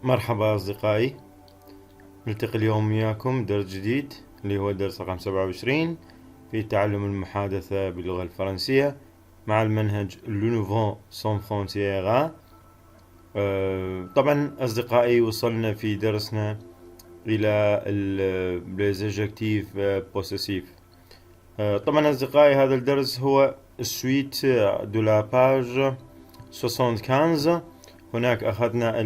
مرحبا أصدقائي، نلتقي اليوم وياكم درس جديد اللي هو الدرس رقم 27 في تعلم المحادثة باللغة الفرنسية مع المنهج Le Nouveau Sans Frontières. طبعا أصدقائي وصلنا في درسنا إلى les adjectifs possessifs. طبعا أصدقائي هذا الدرس هو suite de la page 75. هناك أخذنا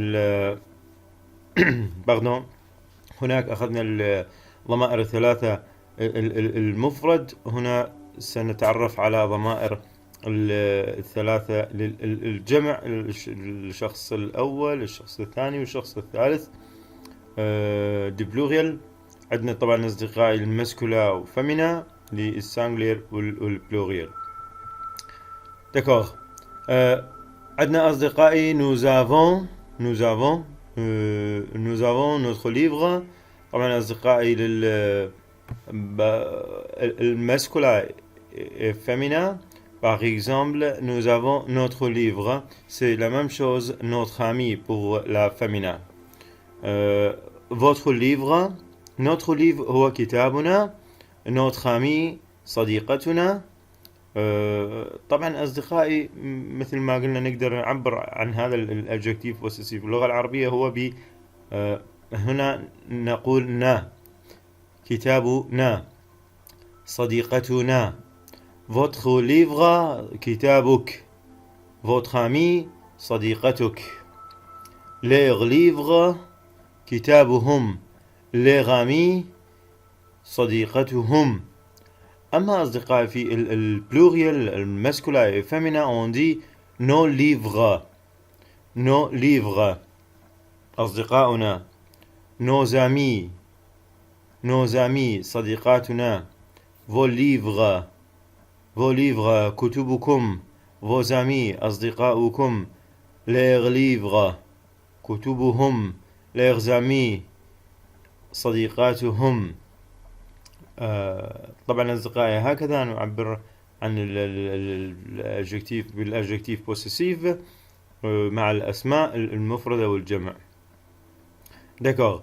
هناك أخذنا الضمائر الثلاثة المفرد. هنا سنتعرف على ضمائر الثلاثة للجمع، الشخص الأول، الشخص الثاني، والشخص الثالث. دي بلوريال. عندنا طبعا أصدقائي المسكولا وفيمينا للسانجلير والبلوريال. دكور. عندنا أصدقائي nous avons notre livre. طبعا أصدقائي المسكولا féminin. Par exemple, nous avons notre livre. C'est la même chose, notre ami pour la féminin. Votre livre. Notre livre هو كتابنا. Notre ami صديقتنا. طبعا أصدقائي مثل ما قلنا نقدر نعبر عن هذا الأدجكتيف بوسيسيف باللغة العربية هو هنا نقول نا، كتابنا، صديقتنا. Votre livre كتابك. Votre ami صديقتك. Leur livre كتابهم. Leur ami صديقتهم. أما أصدقائي في البلوريال المسكولا فيمينا on dit nos livres. nos livres أصدقاؤنا. nos amis. nos amis صديقاتنا. vos livres. vos livres كتبكم. vos amis أصدقاؤكم. leurs livres كتبهم. leurs amis صديقاتهم. طبعا أصدقائي هكذا نعبر عن الأدجكتيف بالأدجكتيف بوسيسيف مع الأسماء المفردة والجمع. D'accord.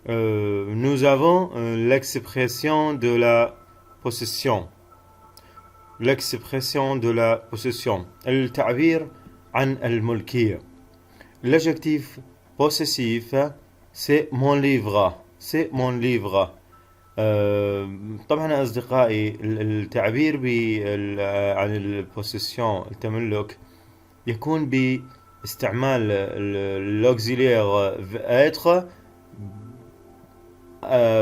Nous avons l'expression de la possession. L'expression de la possession. التعبير عن الملكية. L'adjectif possessif c'est mon livre. C'est mon livre. طبعا أصدقائي التعبير عن البوسيسيون التملك يكون باستعمال l'auxiliaire être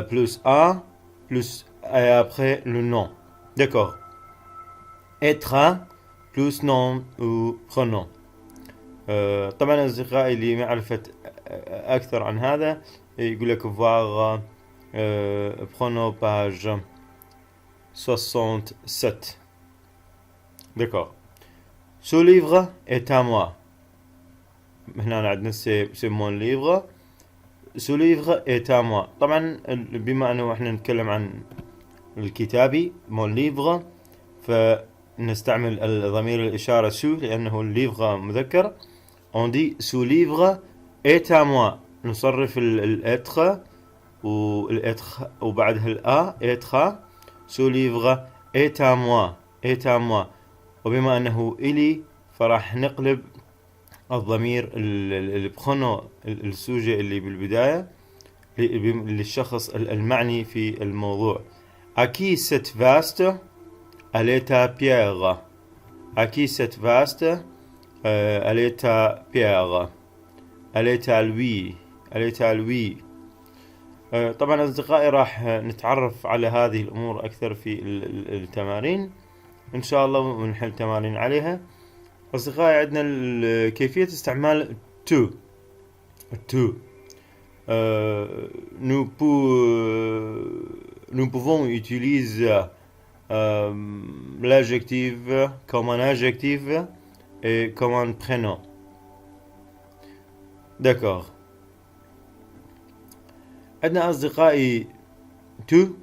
plus a plus et après le nom. D'accord. être plus nom ou pronom. طبعا أصدقائي لمعرفة أكثر عن هذا يقول لك voir prenons page 67. D'accord. Ce livre est à moi. هنا عندنا c'est mon livre. Ce livre est à moi. طبعا بما أنه احنا نتكلم عن الكتابي mon livre فنستعمل ضمير الإشارة سو لأنه الليفغ مذكر. on dit ce livre est à moi. نصرف الاتر وبعدها الأ être. ce livre est à moi. est à moi. وبما أنه إلي فراح نقلب الضمير البخونو السوجي اللي بالبداية للشخص المعني في الموضوع. à qui cette veste. elle est à Pierre. à qui cette veste. elle est à Pierre. elle est à lui. elle est à lui. طبعا أصدقائي راح نتعرف على هذه الأمور أكثر في التمارين إن شاء الله ونحل تمارين عليها. أصدقائي عندنا كيفية استعمال to. nous pouvons utiliser l'adjectif comme un adjectif et comme un prénom. D'accord. عندنا أصدقائي to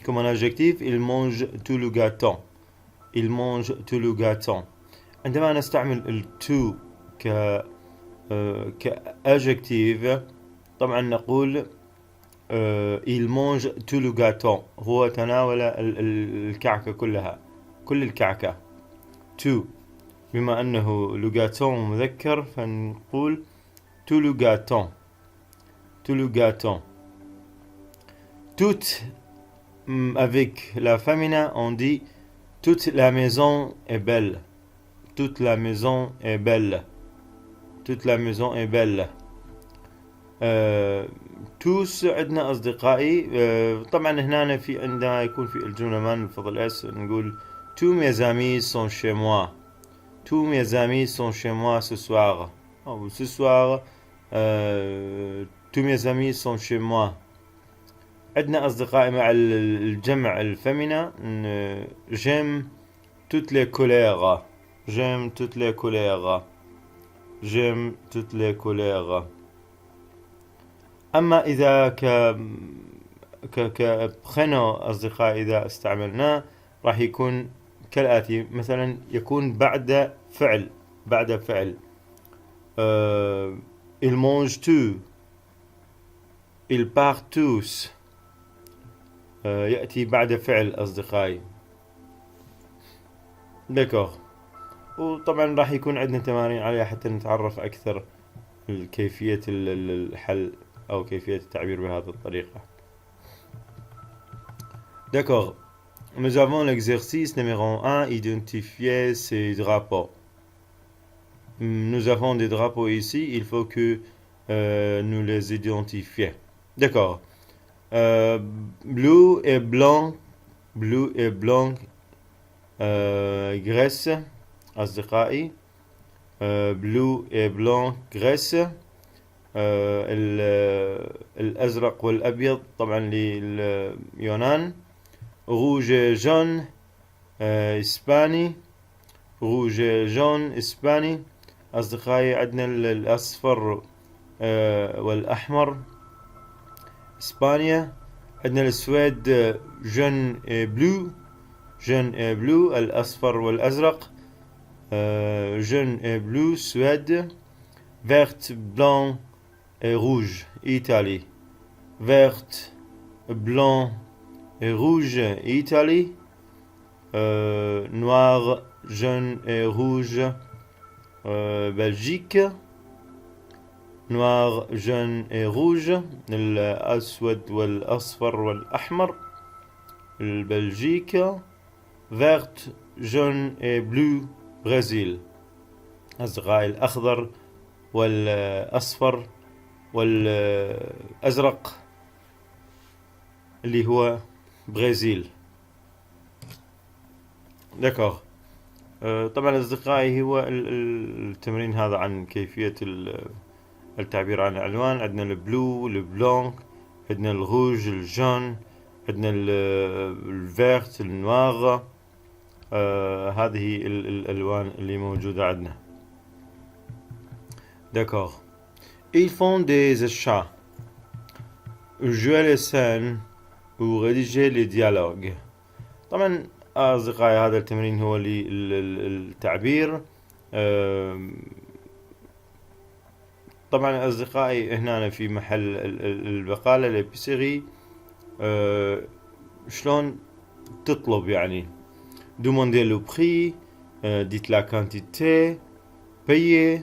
comme un adjectif. il mange tout le gâteau. il mange tout le gâteau. عندما نستعمل ال to كأجكتيف طبعا نقول il mange tout le gâteau. هو تناول الكعكة كلها، كل الكعكة. tout بما أنه le gâteau مذكر فنقول tout le gâteau. tout le gâteau. toute avec la féminin on dit toute la maison est belle. toute la maison est belle. toute la maison est belle. توس عندنا أصدقائي. طبعا هنا في عندما يكون في الجملة ما نفضل اس نقول tous mes amis sont chez moi. tous mes amis sont chez moi ce soir. أو ce soir tous mes amis sont chez moi. عندنا أصدقائي مع الجمع الفمنة j'aime toutes les couleurs. j'aime toutes les couleurs. j'aime toutes les couleurs. أما إذا كبخنو أصدقاء إذا استعملناه راح يكون كالآتي. مثلا يكون بعد فعل. بعد فعل ils mangent tout. ils partent tous. يأتي بعد فعل أصدقائي. دكور. وطبعا راح يكون عندنا تمارين عليها حتى نتعرف أكثر كيفية الحل أو كيفية التعبير بهذه الطريقة. D'accord. Nous avons l'exercice numéro 1, identifier ces drapeaux. Nous avons des drapeaux ici, il faut que nous les identifions. D'accord. Bleu et blanc. Bleu et blanc. Grèce. أصدقائي. bleu et blanc Grèce. الأزرق والأبيض طبعا لليونان. روج جون إسباني. روج جون إسباني. أصدقائي عندنا الأصفر والأحمر إسبانيا. عندنا السويد جون بلو. جون بلو الأصفر والأزرق. جون بلو سويد. vert, blanc et rouge Italie. vert, blanc et rouge Italie. noir, jaune et rouge Belgique. noir, jaune et rouge الأسود والأصفر والأحمر البلجيك. vert, jaune et bleu Brésil. أصدقائي الأخضر والأصفر والأزرق اللي هو برازيل. دكور. طبعا أصدقائي هو التمرين هذا عن كيفية التعبير عن الألوان. عندنا البلو البلونك. عندنا الروج الجون. عندنا الفيرت النواغ. هذه الألوان اللي موجودة عندنا. D'accord. Ils font des achats, jouer les scènes ou rédiger les dialogues. طبعا أصدقائي هذا التمرين هو للتعبير. طبعا أصدقائي هنا في محل البقالة البيسيري. شلون تطلب يعني demander le prix, dites la quantité, payer,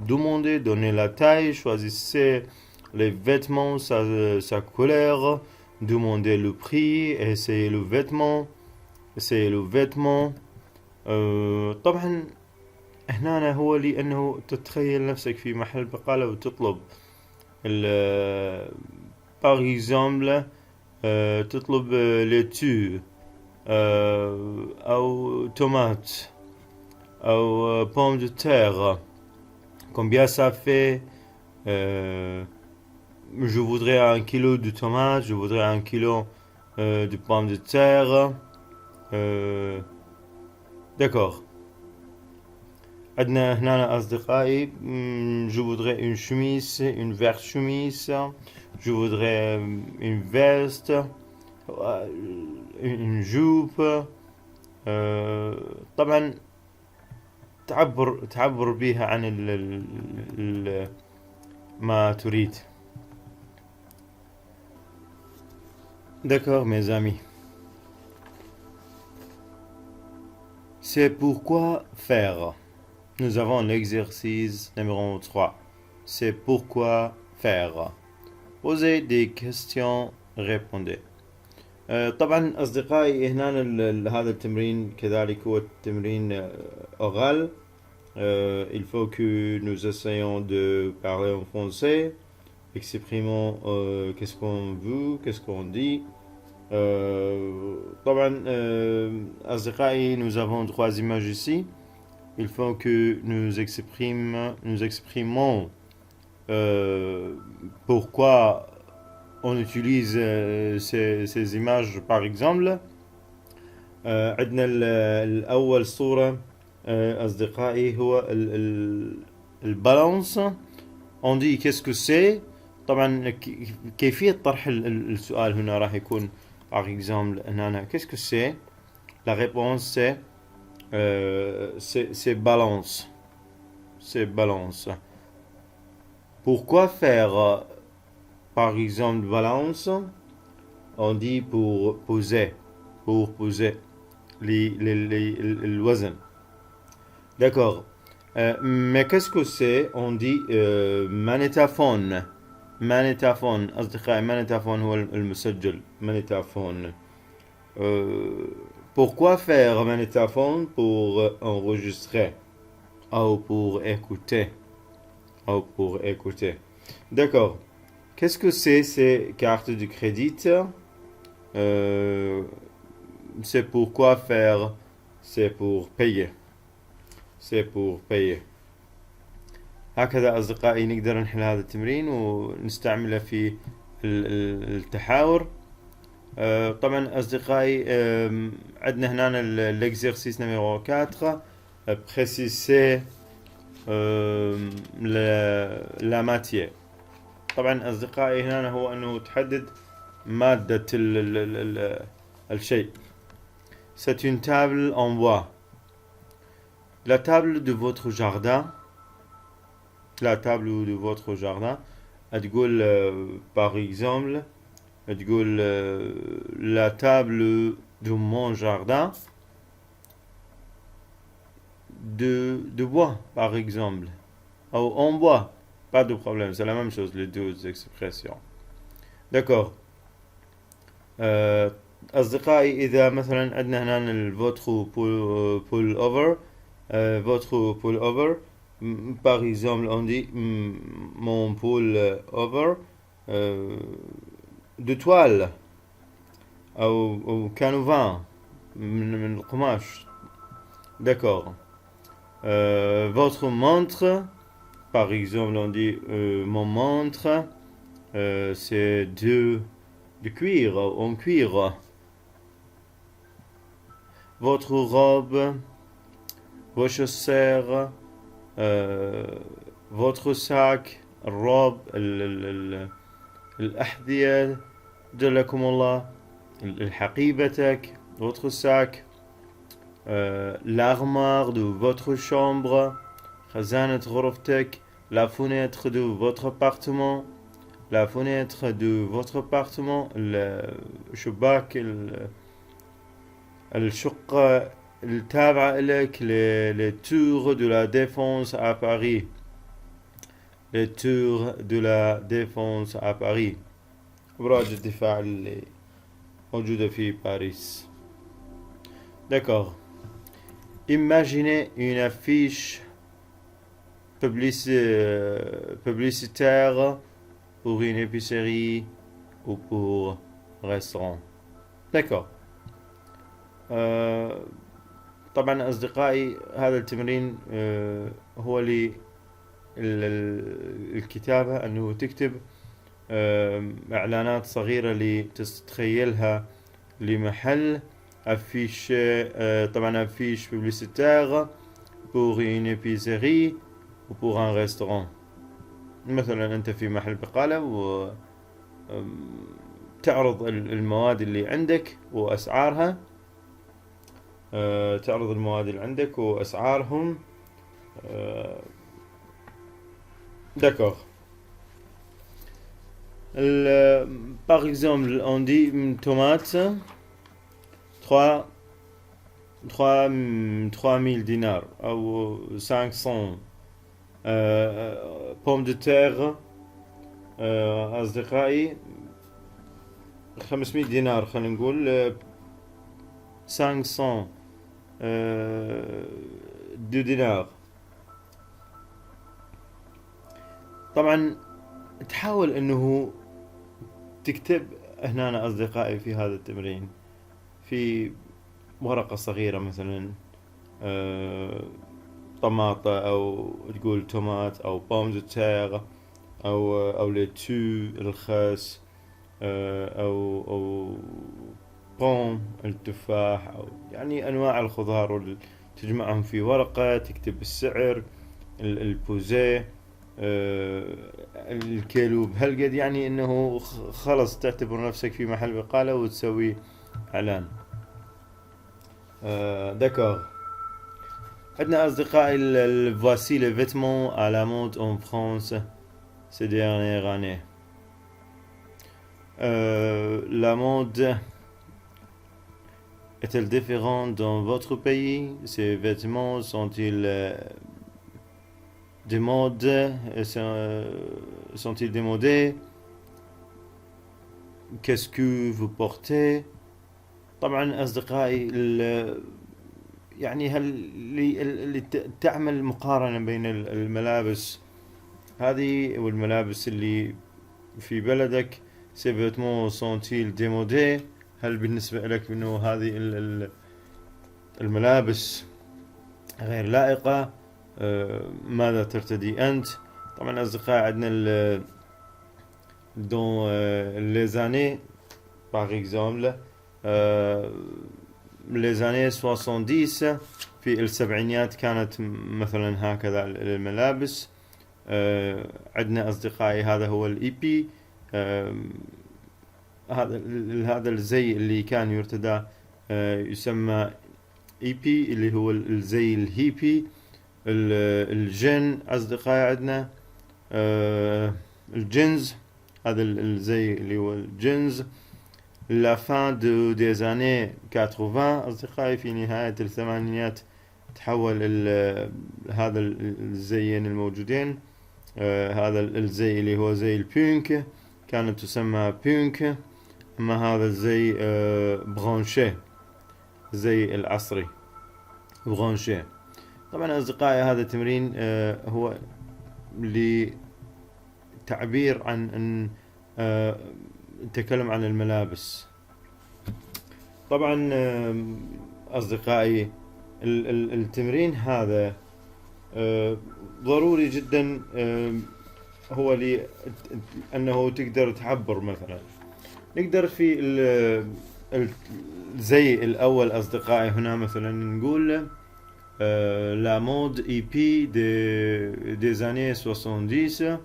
demander, donner la taille, choisissez les vêtements, sa couleur, demander le prix, essayez le vêtement, essayez le vêtement. طبعا هنا هو لأنه تتخيل نفسك في محل بقالة وتطلب par exemple تطلب laitue أو tomate أو pomme de terre. Combien ça fait? Je voudrais 1 kilo de tomates, je voudrais 1 kilo de pommes de terre. D'accord. عندنا هنا أصدقائي. Je voudrais une chemise, une verte chemise. Je voudrais une veste, une jupe. طبعا تعبر بيها عن ما تريد. D'accord, mes amis. C'est pourquoi faire. Nous avons l'exercice numéro 3. C'est pourquoi faire. Posez des questions, répondez. طبعا أصدقائي هنا هذا التمرين كذلك هو التمرين oral. Il faut que nous essayons de parler en français. Exprimons qu'est-ce qu'on veut, qu'est-ce qu'on dit. طبعا أصدقائي, nous avons 3 images ici. Il faut que nous exprimons pourquoi on utilise ces images. Par exemple, عندنا الأول صورة أصدقائي هو البالانس. on dit qu'est-ce que c'est. طبعا كيفية طرح السؤال هنا راح يكون par exemple هنا qu'est-ce que c'est. La réponse c'est balance. C'est balance. Pourquoi faire par exemple balance. On dit pour poser الوزن. D'accord. Mais qu'est-ce que c'est. On dit magnétophone. أصدقائي magnétophone هو المسجل. magnétophone. Pourquoi faire magnétophone. Pour enregistrer ou pour écouter. D'accord. Qu'est-ce que c'est. C'est carte de crédit. C'est pourquoi faire. C'est pour payer. هكذا أصدقائي نقدر نحل هذا التمرين ونستعمله في التحاور. طبعا أصدقائي عندنا هنا l'exercice numéro 4. préciser la matière. طبعا أصدقائي هنا هو أنه تحدد مادة الشيء. C'est une table en bois. La table de votre jardin. تقول par exemple تقول la table de mon jardin de bois par exemple ou en bois. Pas de problème, c'est la même chose les deux expressions. D'accord. أصدقائي إذا مثلا عندنا هنا votre pull over. Votre pull over. Par exemple on dit mon pull over de toile أو canevas من القماش. D'accord. Votre montre. Par exemple on dit mon montre c'est de cuir en cuir. Votre robe. Vos chaussures. votre sac. الروب الأحذية جلكم الله. حقيبتك. votre sac. l'armoire de votre chambre. خزانة غرفتك. la fenêtre de votre appartement. الشباك الشقة التابعة لك. les tours de la défense à Paris. أبراج الدفاع اللي موجودة في باريس. D'accord. Imaginez une affiche publicitaire pour une épicerie ou pour un restaurant. D'accord. طبعا أصدقائي هذا التمرين هو الكتابة أنه تكتب إعلانات صغيرة لتتخيلها لمحل. affiche طبعا affiche publicitaire pour une épicerie ou pour un restaurant. مثلا أنت في محل بقالة وتعرض المواد اللي عندك وأسعارها. تعرض المواد اللي عندك وأسعارهم D'accord. Par exemple, on dit tomate, 3 3000 dinars أو 500. بوم دو تيغ أصدقائي 500 دينار، خلينا نقول 500 دو دينار. طبعا تحاول انه تكتب هنا أصدقائي في هذا التمرين في ورقة صغيرة مثلا طماطة، أو تقول تومات، أو بوم دو تيغ، أو ليتو الخس، أو بوم التفاح، أو يعني أنواع الخضار تجمعهم في ورقة، تكتب السعر، البوزيه، الكيلو بهالقد، يعني انه خلص تعتبر نفسك في محل بقالة وتسوي اعلان. داكوغ. عندنا اصدقائي voici les vêtements à la mode en France ces dernières années. La mode est-elle différente dans votre pays? Ces vêtements sont-ils des modes? Sont-ils démodés? Qu'est-ce que vous portez؟ طبعا أصدقائي يعني اللي تعمل مقارنة بين الملابس هذه والملابس اللي في بلدك. ces vêtements sont-ils démodés؟ هل بالنسبة لك إنه هذه الملابس غير لائقة؟ ماذا ترتدي أنت؟ طبعا أصدقائي عندنا dans les années par exemple les années 70 في السبعينيات كانت مثلا هكذا الملابس. عندنا أصدقائي هذا هو الإي بي، هذا الزي اللي كان يرتدى يسمى إي بي، اللي هو الزي الهيبي. الجن أصدقائي عندنا الجنز، هذا الزي اللي هو الجنز. la fin des années 80 أصدقائي في نهاية الثمانينات تحول هذا الزيين الموجودين. هذا الزي اللي هو زي البينك كانت تسمى بينك، أما هذا الزي برانشي، زي العصري برانشي. طبعا أصدقائي هذا التمرين هو لتعبير عن أن نتكلم عن الملابس. طبعا أصدقائي التمرين هذا ضروري جدا، هو أنه تقدر تعبر. مثلا نقدر في الزي الأول أصدقائي هنا مثلا نقول la mode hippie des années 70.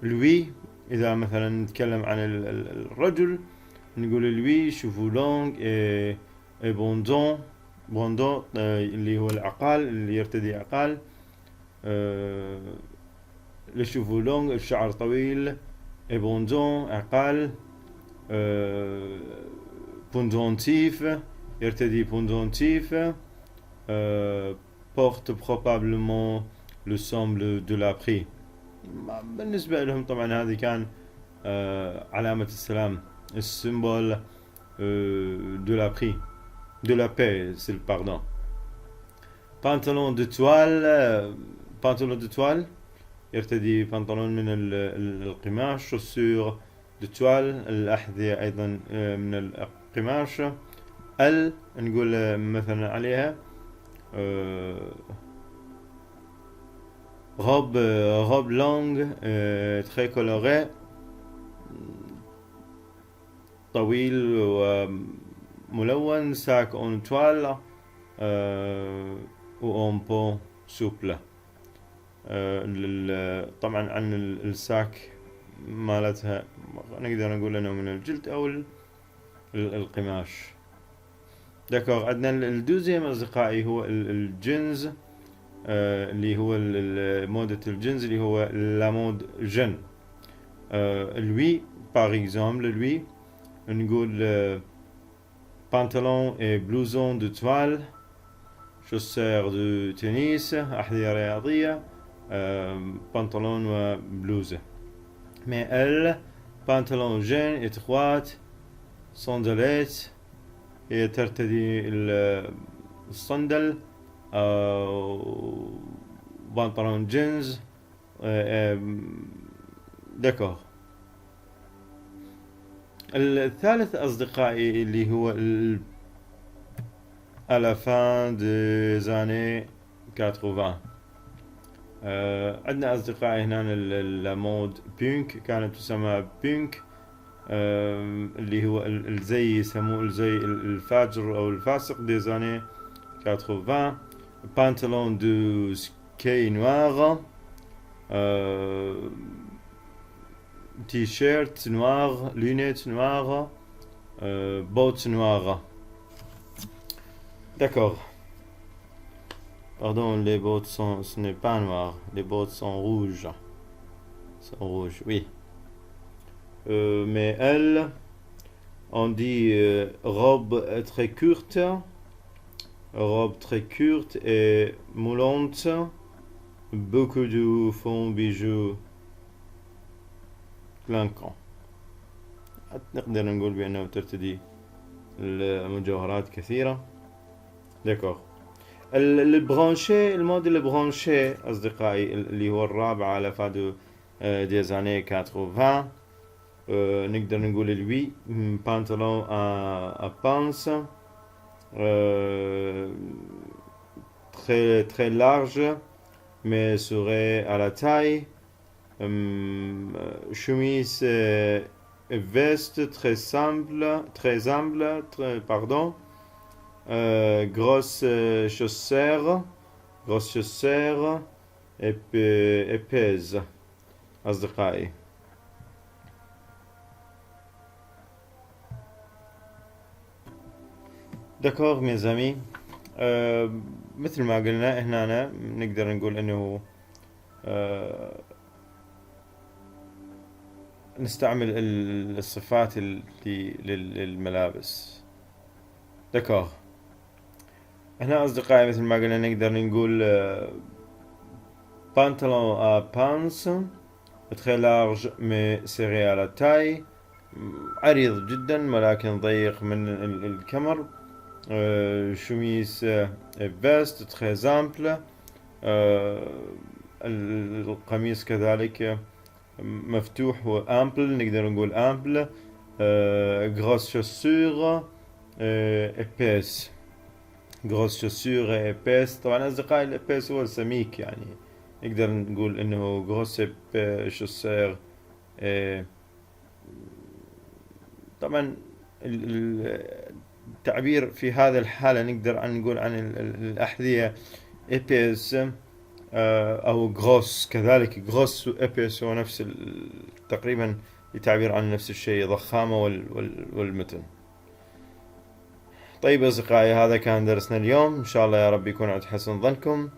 lui إذا مثلا نتكلم عن الرجل نقول lui cheveux longs et بوندون اللي هو العقال، اللي يرتدي عقال. les cheveux longs الشعر طويل، et بوندون عقال. pendentif يرتدي pendentif. porte probablement le symbole de la paix. بالنسبة لهم طبعا هذه كان علامة السلام، السيمبول de la paix، de la paix c'est le pardon. pantalon de toile، pantalon de toile يرتدي بنطلون من القماش. chaussures de toile الأحذية أيضا من القماش. نقول مثلا عليها robe longue très colorée، طويل وملون. sac en toile و en peau souple. طبعا عن الساك مالتها نقدر نقول انه من الجلد او القماش. داكوغ. عندنا الدوزيام أصدقائي هو الجينز. اللي هو مودة الجنس اللي هو لا مود جن. lui par exemple lui نقول pantalon et blouson de toile, chaussures de tennis, أحذية رياضية, pantalon وبلوزة. mais elle pantalon jean étroit, sandalettes, هي ترتدي الصندل, بنطلون جينز. داكور. الثالث أصدقائي اللي هو à la fin des années 80. عندنا أصدقائي هنا المود بينك كانت تسمى بينك, اللي هو الزي يسموه الزي الفاجر أو الفاسق des années 80. pantalon de ski noir, t-shirt noir, lunettes noires, bottes noires. D'accord. Pardon, les bottes ce n'est pas noir, les bottes sont rouges. Sont rouges, oui. Mais elle, on dit robe très courte et moulante, beaucoup de fonds bijoux clinquants. نقدر نقول بأنه ترتدي المجوهرات كثيرة. داكور. البرانشي, المود البرانشي أصدقائي اللي هو الرابع على فادو des années 80. نقدر نقول lui pantalon à pince, très large mais serré à la taille, chemise et veste très simple, pardon, grosses chaussures épaisses أصدقائي. داكور mes amis. مثل ما قلنا هنا نقدر نقول انه نستعمل الصفات للملابس. داكور. هنا أصدقائي مثل ما قلنا نقدر نقول pantalon à pince très large mais serré à la taille, عريض جدا ولكن ضيق من الكمر. chemise et veste très ample, القميص كذلك مفتوح و ample, نقدر نقول ample. grosses chaussures épaisses, grosses chaussures épaisses. طبعا أصدقائي الإباس هو السميك, يعني نقدر نقول إنه grosse chaussures. طبعا التعبير في هذا الحالة نقدر نقول عن الأحذية إباس أو gross, كذلك gross و إباس هو نفس تقريبا لتعبير عن نفس الشيء, ضخامة والمتن. طيب أصدقائي, هذا كان درسنا اليوم, إن شاء الله يا رب يكون عند حسن ظنكم.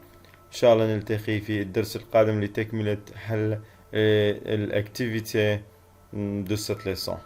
إن شاء الله نلتقي في الدرس القادم لتكملة حل الأكتيفيتي de cette leçon.